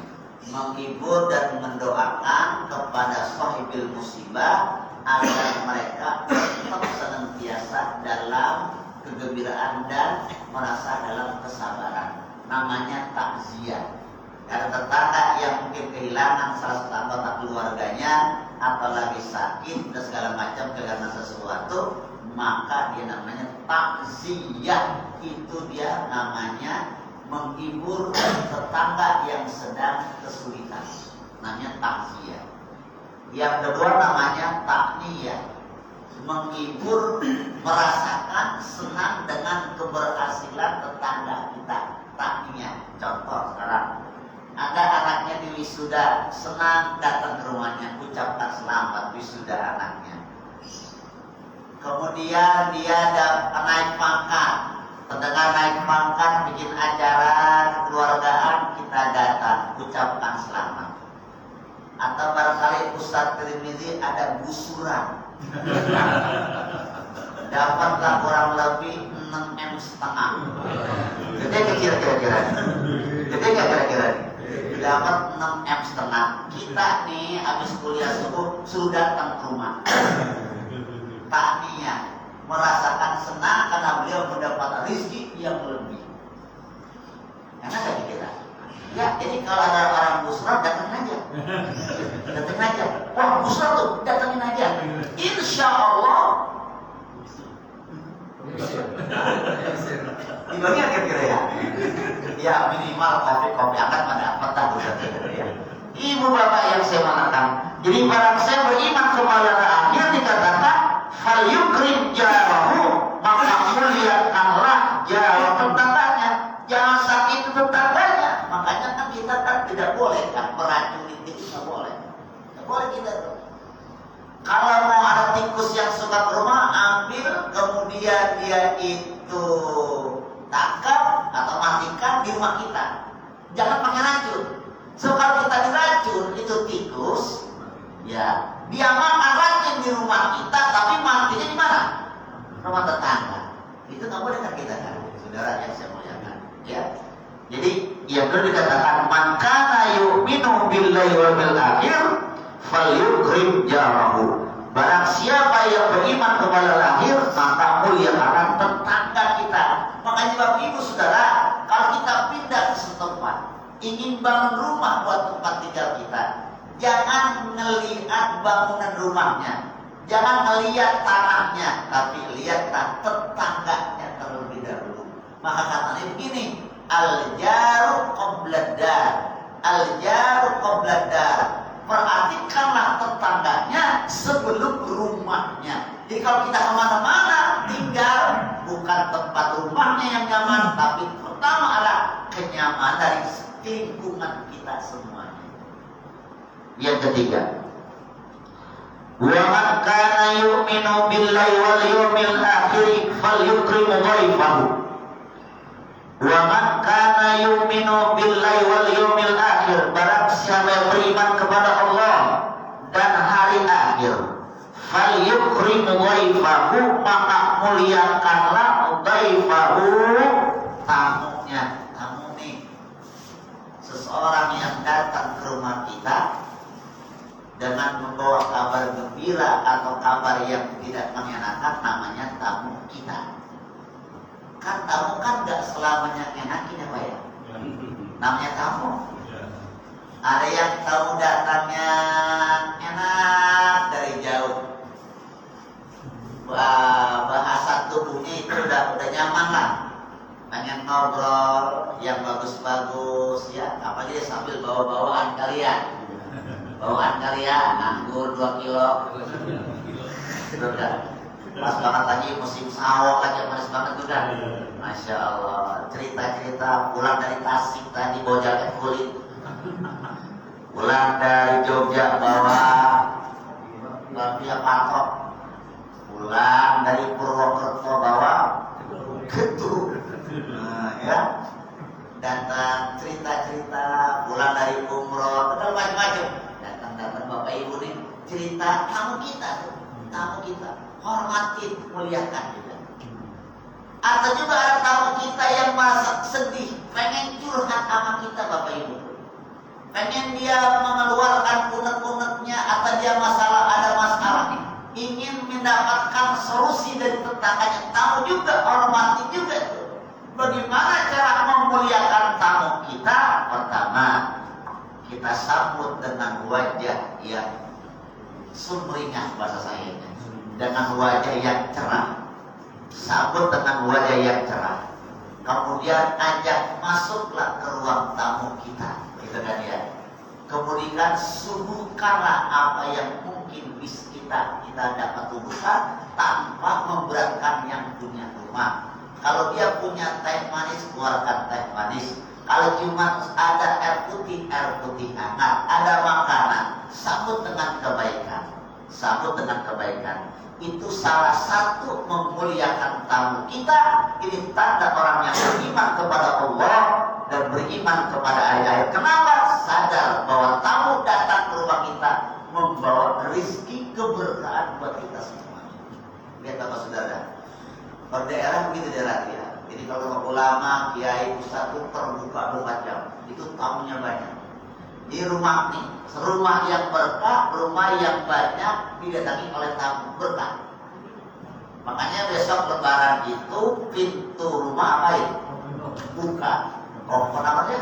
menghibur dan mendoakan kepada sahibil musibah agar mereka tetap senantiasa dalam kegembiraan dan merasa dalam kesabaran. Namanya takziah. Karena tetangga yang mungkin kehilangan salah satu anggota keluarganya atau lagi sakit dan segala macam karena sesuatu, maka dia namanya takziah. Itu dia namanya menghibur tetangga yang sedang kesulitan. Namanya takziah. Yang kedua namanya takniyah. Menghibur, merasakan senang dengan keberhasilan tetangga kita. Takniyah. Contoh sekarang, ada anaknya di wisuda, senang datang ke rumahnya, ucapkan selamat wisuda anaknya. Kemudian dia naik pangkat, Pendengar naik pangkat, bikin acara kekeluargaan, kita datang, ucapkan selamat. Atau barangkali Ustaz Tirmizi ada gusuran, dapatlah kurang lebih 6,5 M. Gede nggak kira-kira? Gede nggak kira-kira? Dapat 6,5 M. Kita nih habis kuliah subuh sudah datang ke rumah. Taknya merasakan senang karena beliau mendapat rezeki yang lebih. Enak gak dikira? Ya, jadi kalau ada orang busra datangin aja. Datangin aja. Wah, busra tuh, datangin aja. Insya Allah. Dibagian kira-kira ya? Ya minimal kopi akan pada apa ya. Ibu bapak yang saya mengatakan, jadi barang saya beriman kepada akhir dikatakan fal yukrim jarahu, maka muliakanlah jarak tetangganya. Jangan sakit tetangganya. Makanya kan kita kan tidak boleh kan meracuni tikus, nggak boleh. Nggak boleh kita tuh. Kalau mau ada tikus yang suka ke rumah, ambil kemudian dia itu tangkap atau matikan di rumah kita. Jangan pakai racun. So kalau kita diracun itu tikus, ya dia makan racun di rumah kita, tapi matinya di mana? Rumah tetangga. Itu nggak boleh kan kita kan, saudara yang saya muliakan. Ya. Jadi yang perlu dikatakan man kana yu'minu billahi wal yawmil akhir falyukrim jarahu. Barang siapa yang beriman kepada akhir, maka muliakan tetangga kita. Makanya Bapak Ibu Saudara, kalau kita pindah ke setempat, ingin bangun rumah buat tempat tinggal kita, jangan melihat bangunan rumahnya, jangan melihat tanahnya, tapi lihatlah tetangganya terlebih dahulu. Maka katanya begini, al-jaru qoblad dar, al-jaru qoblad dar. Perhatikanlah tetangganya sebelum rumahnya. Jadi kalau kita kemana-mana tinggal, bukan tempat rumahnya yang nyaman, tapi pertama adalah kenyamanan dari lingkungan kita semuanya. Yang ketiga, wa man kana yu'minu billahi wal yawmil akhir falyukrim dhaifahu. Wa man kana yu'minu billahi wal yawmil akhir, barang siapa yang beriman kepada Allah dan hari akhir, falyukrim dhaifahu, maka muliakanlah dhaifahu, tamunya. Tamu nih, seseorang yang datang ke rumah kita dengan membawa kabar gembira atau kabar yang tidak mengenakan, namanya tamu kita. Kan tamu kan gak selamanya enakin ya Pak ya. Namanya tamu. Ada yang tamu datangnya enak dari jauh, bahasa tubuhnya itu udah nyaman lah, pengen ngobrol yang bagus-bagus ya, apalagi sambil bawa-bawaan kalian, anggur 2 kilo, udah pas banget lagi musim sawah lagi, manis banget udah. Masya Allah, cerita-cerita pulang dari Tasik tadi bawa jaket kulit, pulang dari Jogja bawa bapia patok, pulang dari Purwokerto bawa ketu, ya, datang cerita-cerita, pulang dari umroh, dan macam-macam, datang Bapak Ibu nih cerita tamu kita, hormatin, muliakan juga. Atau juga ada tamu kita yang merasa sedih, pengen curhat sama kita Bapak Ibu, pengen dia mengeluarkan unek-uneknya, atau dia ada masalah nih, ingin mendapatkan solusi dari tetangganya. Tamu juga, hormatin juga tuh. Bagaimana cara memuliakan tamu kita? Pertama, kita sambut dengan wajah yang sumringah, bahasa saya, dengan wajah yang cerah. Sambut dengan wajah yang cerah. Kemudian ajak masuklah ke ruang tamu kita, gitu kan ya. Kemudian suguhkanlah apa yang mungkin bisa kita dapat tubuhkan tanpa memberatkan yang punya rumah. Kalau dia punya teh manis, keluarkan teh manis. Kalau cuma ada air putih hangat, ada makanan, sambut dengan kebaikan. sambut dengan kebaikan. Itu salah satu memuliakan tamu kita. Ini tanda orang yang beriman kepada Allah dan beriman kepada ayat-ayat. Kenapa? Sadar bahwa tamu datang ke rumah kita membawa rezeki keberkahan buat kita semua. Lihat apa saudara? Per daerah begitu daerah dia. Jadi kalau ulama, kiai, ustaz itu terbuka 24 jam. Itu tamunya banyak. Di rumah nih, rumah yang berkah, rumah yang banyak didatangi oleh tamu berkah. Makanya besok lebaran itu pintu rumah apa ya? Buka. Open apa ya?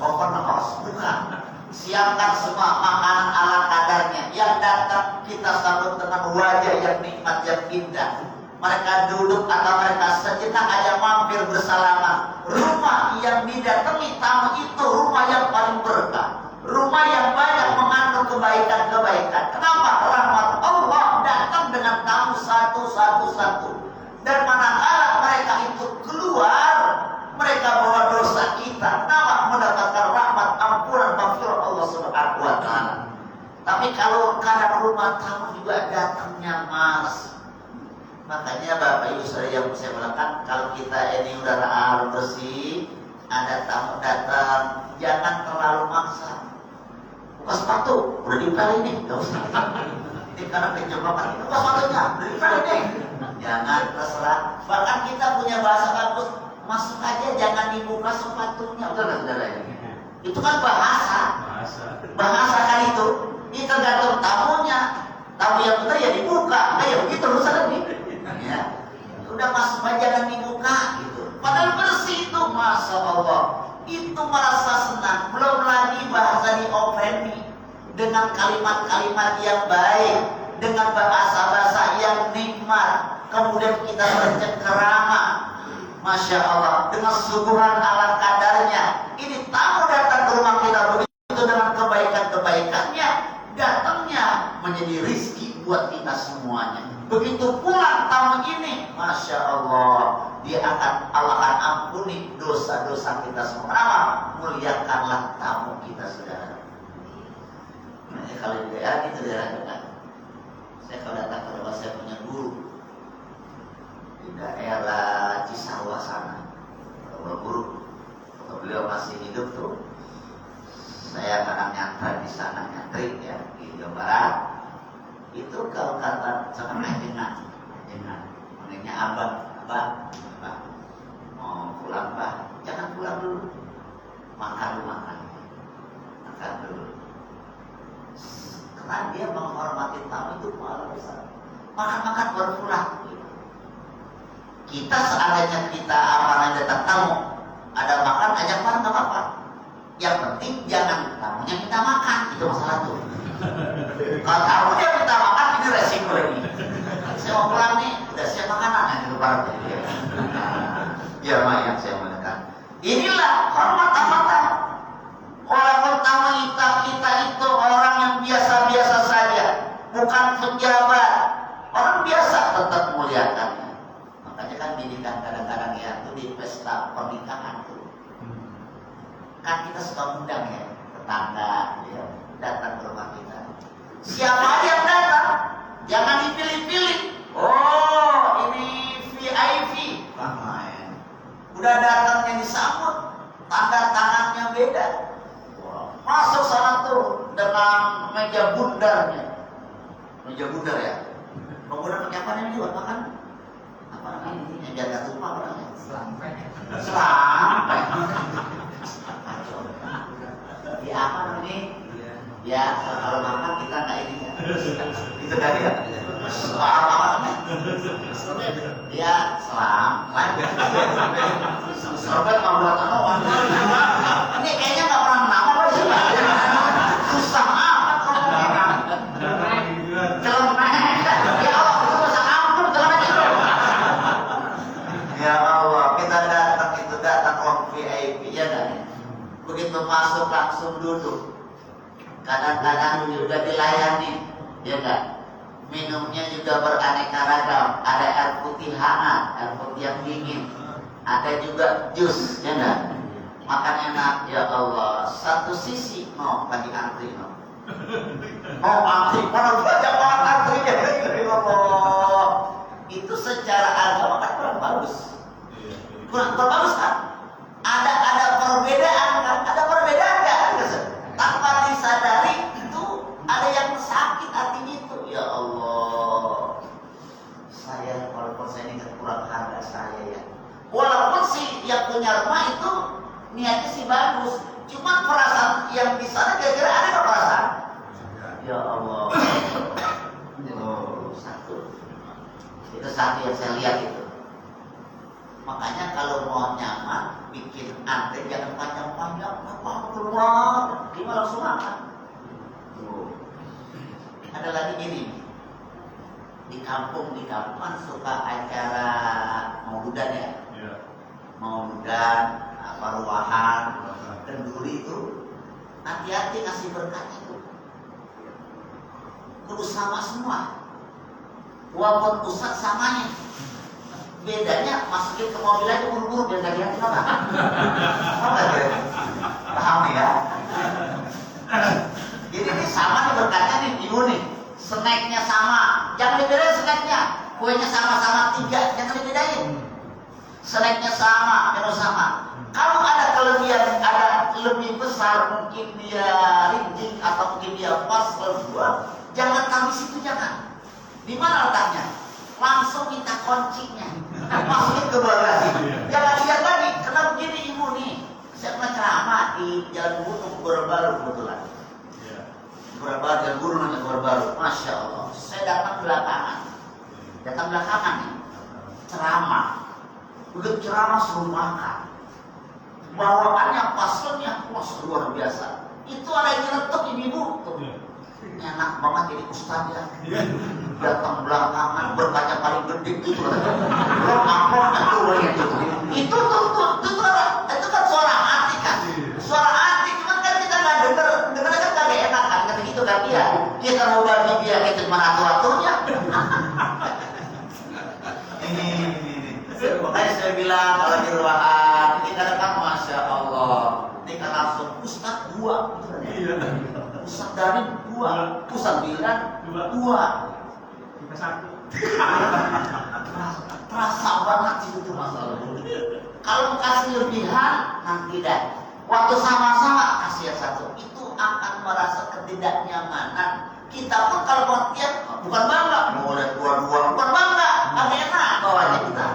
Open house. Buka. Siapkan semua makanan ala kadarnya. Yang datang kita sambut dengan wajah yang nikmat, yang indah. Mereka duduk atau mereka sejenak aja mampir bersalaman. Rumah yang didatangi tamu itu rumah yang paling berkah. Rumah yang banyak mengandung kebaikan-kebaikan. Kenapa? Rahmat Allah datang dengan tamu satu-satu. Dan manakala mereka itu keluar, mereka bawa dosa kita. Kenapa? Mendapatkan rahmat, ampunan, maghfirah Allah Subhanahu wa Ta'ala. Tapi kalau kadang rumah tamu juga datangnya malas. Makanya Bapak Ibu saudara yang saya melakukan, kalau kita ini udah bersih, ada tamu datang, jangan terlalu maksa. Buka sepatu, udah dipelai nih, gak usah. Ini karena kecobakan, buka sepatunya, udah dipelai nih. Jangan terserah. Bahkan kita punya bahasa bagus, masuk aja jangan dibuka sepatunya. Betul nggak saudara ini? Itu kan bahasa. Bahasa kan itu. Ini tergantung tamunya. Tamu yang benar ya dibuka. Nah ya begitu saudara nih. Ya, udah masuk aja jangan dibuka gitu. Padahal bersih itu, masya Allah. Itu merasa senang. Belum lagi bahasa diopeni dengan kalimat-kalimat yang baik, dengan bahasa-bahasa yang nikmat. Kemudian kita bercengkerama, masya Allah, dengan suguhan ala kadarnya. Ini tamu datang ke rumah kita begitu dengan kebaikan-kebaikannya, datangnya menjadi rizki buat kita semuanya. Begitu pulang tamu ini, masya Allah, Allah akan ampuni dosa-dosa kita semua. Kenapa? Muliakanlah tamu kita saudara. Nah, kalau di daerah itu daerah dekat. Saya kalau datang ke rumah saya punya guru di daerah Cisarua sana. Kalau guru, kalau beliau masih hidup tuh, saya kadang nyantri di sana, nyantri ya di Jawa Barat. Itu kalau kata sama jenang, maknanya abah, mau pulang bah, jangan pulang dulu, makan dulu. Karena dia menghormati tamu itu malah besar. Makan baru pulang. Kita seandainya kita amanah datang tamu, ada makan, ajak makan nggak apa-apa. Yang penting jangan tamunya kita makan, itu masalah tuh. Kalau tamu dia minta makan, ini resiko lagi. Saya mau pulang nih, udah siap makanan yang di depan. Ya yang saya menekan. Inilah hormat tamu. Walaupun tamu kita itu orang yang biasa-biasa saja, bukan pejabat, orang biasa tetap muliakannya. Makanya kan didikan kadang-kadang ya, itu di pesta pernikahan tuh. Kan kita suka undang ya, tetangga ya, datang ke rumah kita. Siapa yang datang, jangan dipilih-pilih. Oh, ini VIP. Udah datangnya disambut, tanda tangannya beda. Masuk sana tuh dengan meja bundarnya. Meja bundar ya. Kemudian pakai apa nih juga makan? Apa ini? Yang jaga tumpah orangnya. Selampai. Di apa ini? Ya kalau makan kita nggak ini ya. Itu tadi ya. Apa? Ya selam. Sobat mau buat apa? Ini kayaknya nggak pernah nama apa sih? Susah amat ngomongnya. Celemek. Ya Allah, itu bahasa ampun celemek itu. Ya Allah, kita datang orang VIP ya kan? Begitu masuk langsung duduk. Kadang-kadang juga dilayani, ya kan? Minumnya juga beraneka ragam. Ada air putih hangat, air putih yang dingin. Ada juga jus, ya kan? Makan enak, ya Allah. Satu sisi lagi antri Mau antri, mana banyak banget antrinya. Ya Allah. Itu secara agama kan kurang bagus. Kurang bagus kan? Ada perbedaan kan? Ada perbedaan kan? Tanpa disadari itu ada yang sakit hatinya itu. Ya Allah. Saya walaupun saya ini kurang harga saya ya. Walaupun si yang punya rumah itu niatnya sih bagus, cuma perasaan yang di sana kira-kira ada nggak perasaan? Ya Allah. Oh, itu satu yang saya lihat itu. Makanya kalau mau nyaman, bikin antri jangan panjang-panjang, apa keluar, dia langsung makan. Ada lagi gini, di kampung kan suka acara mauludan ya, mauludan, ruahan, kenduri itu, hati-hati ngasih berkat itu. Terus sama semua, walaupun pusat samanya. Bedanya masukin ke mobil aja buru-buru biar gak lihat apa. Paham ya? Jadi ini sama nih berkatnya nih, ibu nih. Snacknya sama, jangan dibedain snacknya. Kuenya sama-sama 3, jangan dibedain. Snacknya sama, menu sama. Kalau ada kelebihan, ada lebih besar, mungkin dia ringgit atau mungkin dia pas dua, jangan habis itu jangan. Di mana letaknya? Langsung minta kuncinya, masukin ke bagasi. Jangan lihat lagi, karena begini ibu nih. Saya pernah ceramah di Jalan Gunung Baru kebetulan. Baru Jalan Gunung namanya Baru. Masya Allah. Saya datang belakangan nih. Ceramah. Udah ceramah suruh makan. Bawaannya paslonnya, wah luar biasa. Itu ada yang nyeretuk ibu. Enak banget jadi ustaz ya. Datang belakangan berkaca paling gede gitu. Belum amplopnya turun itu kan suara hati kan. Suara hati cuman kan kita nggak dengar kan kagak enak kan kata gitu kan dia. Kita mau bagi dia kita cuma atur-aturnya. Ini. Makanya saya bilang kalau di ruangan kita datang masya Allah. Ini kan langsung ustaz 2 gitu kan. Ustaz dari 2, ustaz bilang 2. Terasa banget itu masalah. Kalau kasih lebihan nanti deh. Waktu sama-sama kasih yang 1, itu akan merasa ketidaknyamanan. Kita pun kalau mau tiap bukan bangga, mau lihat 2, bukan bangga, agak enak bawanya kita.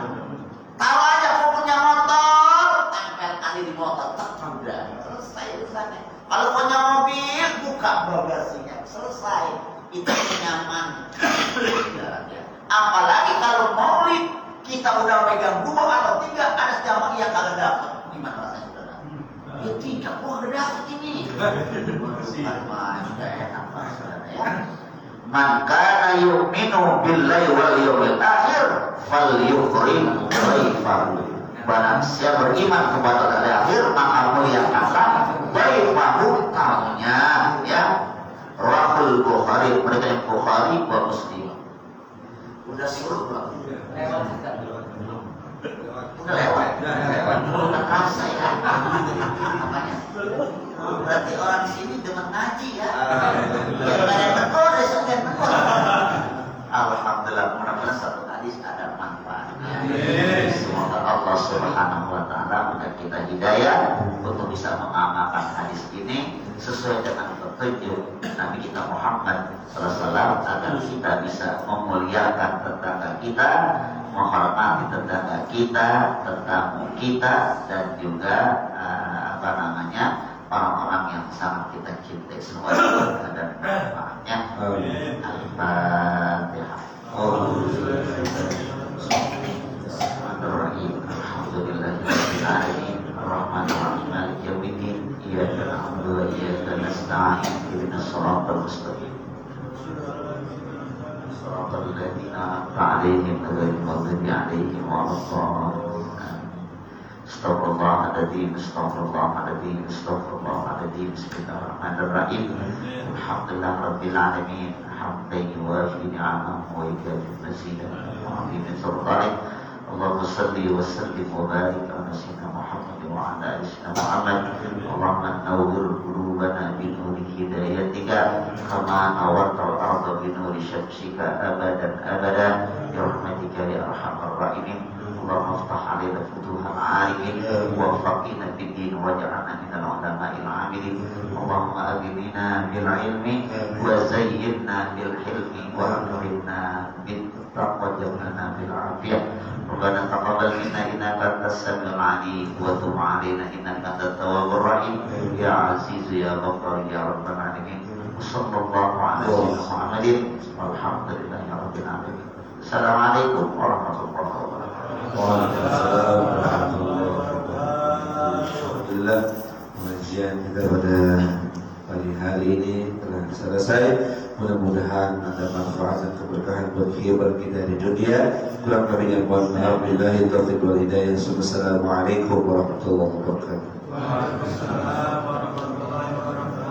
Tahu aja mau punya motor, tempel kali di motor, udah selesai urusannya. Kalau punya mobil, buka bagasinya, selesai. Itu nyaman. Apalagi kalau maulid kita udah pegang 2 atau 3, ada jamaah yang kagak dapat. Gimana rasanya saudara? Ya 3, wah udah dapat ini. Sudah enak saudara ya. Man kana yu'minu billahi wal yawmil akhir falyukrim dhaifahu. Barang siapa beriman kepada hari akhir maka muliakanlah dhaifahu tamunya ya. Rahul Bukhari, mereka yang Bukhari wa Muslim. Udah suruh belum? Udah lewat. Udah terasa ya. Namanya. Berarti orang sini demen ngaji ya. Yang ada yang tekor, yang tekor. Alhamdulillah, mudah-mudahan satu hadis ada manfaatnya. Semoga Allah Subhanahu wa taala memberi kita hidayah untuk bisa mengamalkan hadis ini sesuai dengan petunjuk Nabi kita Muhammad SAW agar kita bisa memuliakan tetangga kita, menghormati tetangga kita, tetamu kita, dan juga orang-orang yang sangat kita cintai semua dan manfaatnya. Al-Fatihah. Bismillahirrahmanirrahim. Alhamdulillahirabbil alamin. Arrahmanirrahim. Maliki yaumiddin. Iyyaka na'budu wa iyyaka nasta'in. Ihdinas siratal mustaqim. Siratal ladzina an'amta 'alaihim ghairil maghdubi 'alaihim waladdallin. Astaghfirullahaladzim, astaghfirullahaladzim, astaghfirullahaladzim. Bismillahirrahmanirrahim. Alhamdulillah Rabbil Alamin. Hamdan yuwafi ni'amahu wa yukafi mazidahu wa min sultanik. Allahumma salli wa sallim wa barik ala sayyidina Muhammad wa ala ali sayyidina Muhammad. Allahumma nawwir qulubana bi nuri hidayatika كما نورت الأرض بنور شمسك أبدا أبدا برحمتك يا أرحم الراحمين. اللهم افتح علينا فتوح العارفين ووفقنا في الدين واجعلنا من العلماء العاملين. اللهم أغننا بالعلم وزينا بالحلم وأكرمنا بالتقوى وجعلنا بالعافية. ربنا تقبل منا إنك أنت السميع العليم وتب علينا إنك أنت التواب الرحيم يا عزيز يا غفار يا رب العالمين. صلى الله على سيدنا محمد والحمد لله رب العالمين. Assalamualaikum warahmatullahi wabarakatuh. Waalaikumsalam warahmatullahi wabarakatuh. Alhamdulillah, pengajian kita pada pagi hari ini telah selesai. Mudah-mudahan ada manfaat dan keberkahan buat kehidupan kita di dunia. Kurang lebihnya mohon maaf. Billahi taufiq wal hidayah. Assalamualaikum warahmatullahi wabarakatuh. Waalaikumsalam warahmatullahi wabarakatuh.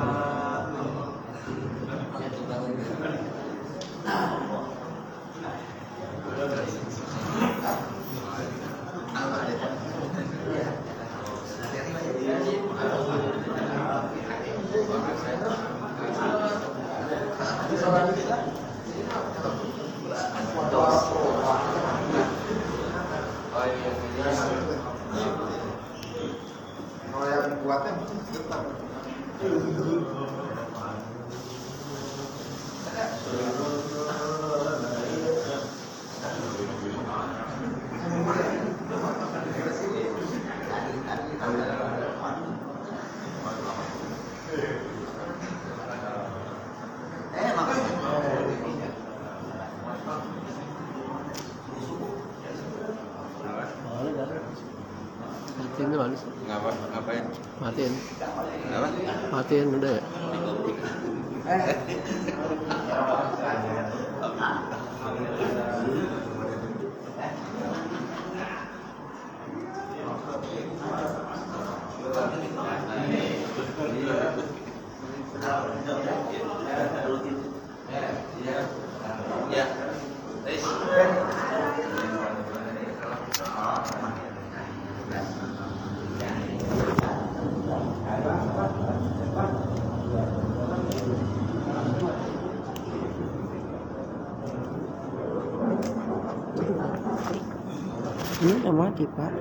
Matiin mana sih? Ngapain? Matiin. Apa? Matiin udah ya? Ini udah mati, Pak.